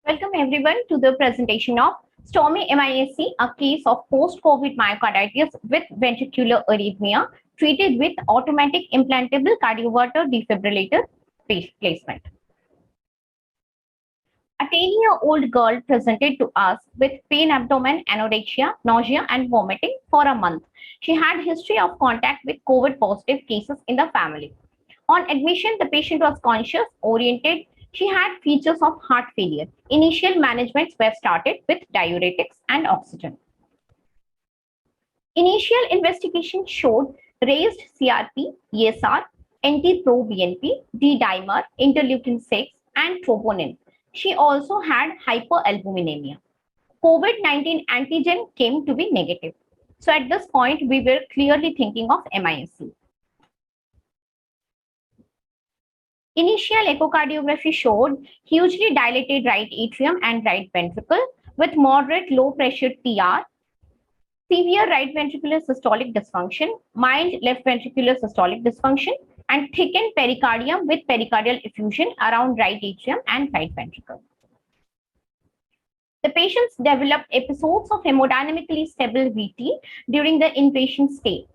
Welcome everyone to the presentation of STORMY MISC, a case of post-COVID myocarditis with ventricular arrhythmia treated with automatic implantable cardioverter defibrillator placement. A 10-year-old girl presented to us with pain abdomen, anorexia, nausea and vomiting for a month. She had history of contact with COVID positive cases in the family. On admission, the patient was conscious, oriented. She had features of heart failure. Initial managements were started with diuretics and oxygen. Initial investigation showed raised CRP, ESR, NT-proBNP, D-dimer, interleukin-6, and troponin. She also had hyperalbuminemia. COVID-19 antigen came to be negative. So at this point, we were clearly thinking of MISC. Initial echocardiography showed hugely dilated right atrium and right ventricle with moderate low pressure TR, severe right ventricular systolic dysfunction, mild left ventricular systolic dysfunction, and thickened pericardium with pericardial effusion around right atrium and right ventricle. The patients developed episodes of hemodynamically stable VT during the inpatient stay.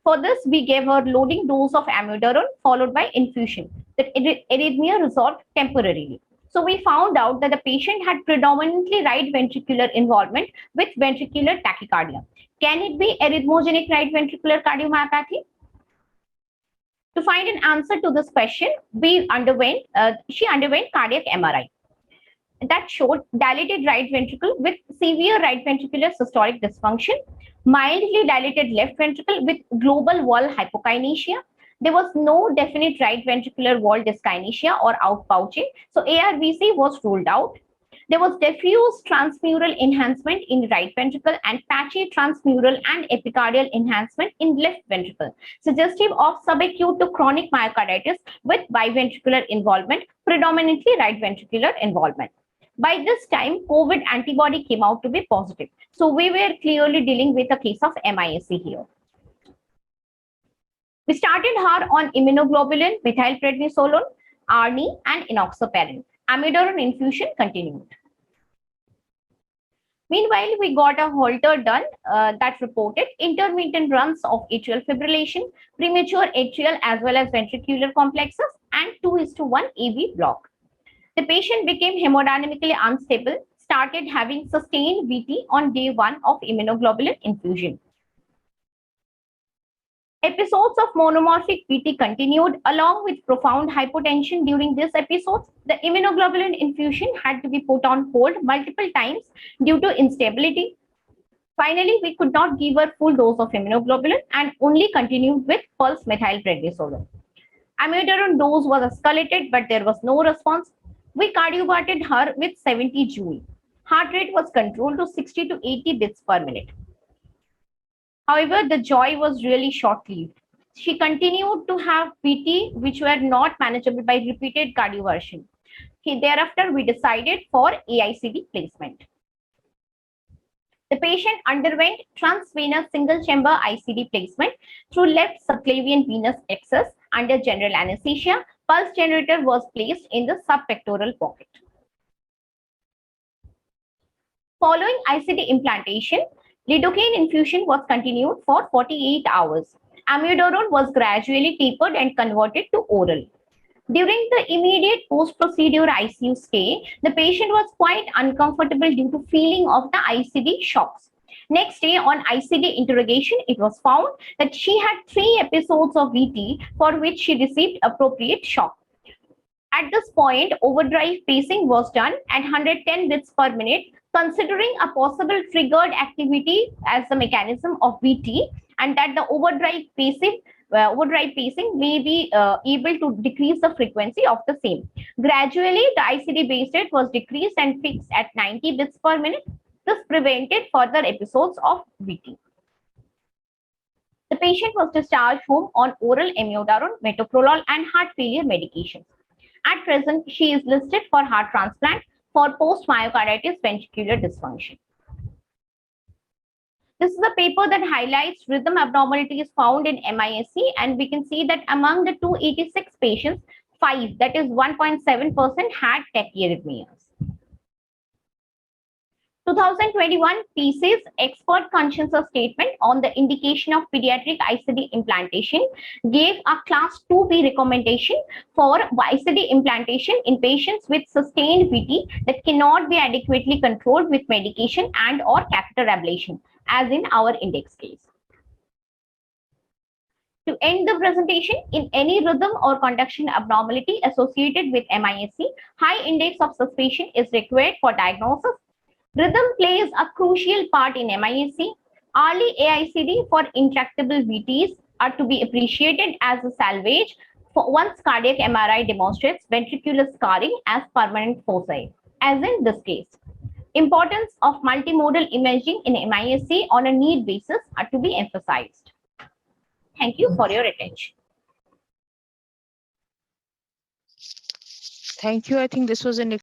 For this, we gave her loading dose of amiodarone followed by infusion. The arrhythmia resolved temporarily. So we found out that the patient had predominantly right ventricular involvement with ventricular tachycardia. Can it be arrhythmogenic right ventricular cardiomyopathy? To find an answer to this question, she underwent cardiac MRI that showed dilated right ventricle with severe right ventricular systolic dysfunction, mildly dilated left ventricle with global wall hypokinesia. There was no definite right ventricular wall dyskinesia or outpouching, so ARVC was ruled out. There was diffuse transmural enhancement in right ventricle and patchy transmural and epicardial enhancement in left ventricle, suggestive of subacute to chronic myocarditis with biventricular involvement, predominantly right ventricular involvement. By this time, COVID antibody came out to be positive. So we were clearly dealing with a case of MISC here. We started her on immunoglobulin, methylprednisolone, ARNI, and enoxaparin. Amiodarone infusion continued. Meanwhile, we got a Holter done that reported intermittent runs of atrial fibrillation, premature atrial as well as ventricular complexes, and 2:1 AV block. The patient became hemodynamically unstable, started having sustained VT on day 1 of immunoglobulin infusion. Episodes of monomorphic VT continued along with profound hypotension during these episodes. The immunoglobulin infusion had to be put on hold multiple times due to instability. Finally, we could not give her full dose of immunoglobulin and only continued with pulse methylprednisolone. Amiodarone dose was escalated, but there was no response. We cardioverted her with 70 joule. Heart rate was controlled to 60 to 80 beats per minute. However, the joy was really short-lived. She continued to have VT, which were not manageable by repeated cardioversion. Thereafter, we decided for AICD placement. The patient underwent transvenous single-chamber ICD placement through left subclavian venous access under general anesthesia. Pulse generator was placed in the subpectoral pocket. Following ICD implantation, lidocaine infusion was continued for 48 hours. Amiodarone was gradually tapered and converted to oral. During the immediate post-procedure ICU stay, the patient was quite uncomfortable due to feeling of the ICD shocks. Next day on ICD interrogation, it was found that she had 3 episodes of VT for which she received appropriate shock. At this point, overdrive pacing was done at 110 beats per minute, considering a possible triggered activity as the mechanism of VT, and that the overdrive pacing may be able to decrease the frequency of the same. Gradually, the ICD base rate was decreased and fixed at 90 beats per minute. This prevented further episodes of VT. The patient was discharged home on oral amiodarone, metoprolol, and heart failure medications. At present, she is listed for heart transplant for post-myocarditis ventricular dysfunction. This is a paper that highlights rhythm abnormalities found in MISC, and we can see that among the 286 patients, 5, that is 1.7%, had tachyarrhythmias. 2021 PC's expert consensus statement on the indication of pediatric ICD implantation gave a class 2B recommendation for ICD implantation in patients with sustained VT that cannot be adequately controlled with medication and or catheter ablation, as in our index case. To end the presentation, in any rhythm or conduction abnormality associated with MISC, high index of suspicion is required for diagnosis. Rhythm plays a crucial part in MISC. Early AICD for intractable VTs are to be appreciated as a salvage for once cardiac MRI demonstrates ventricular scarring as permanent foci, as in this case. Importance of multimodal imaging in MISC on a need basis are to be emphasized. Thank you for your attention. Thank you. I think this was an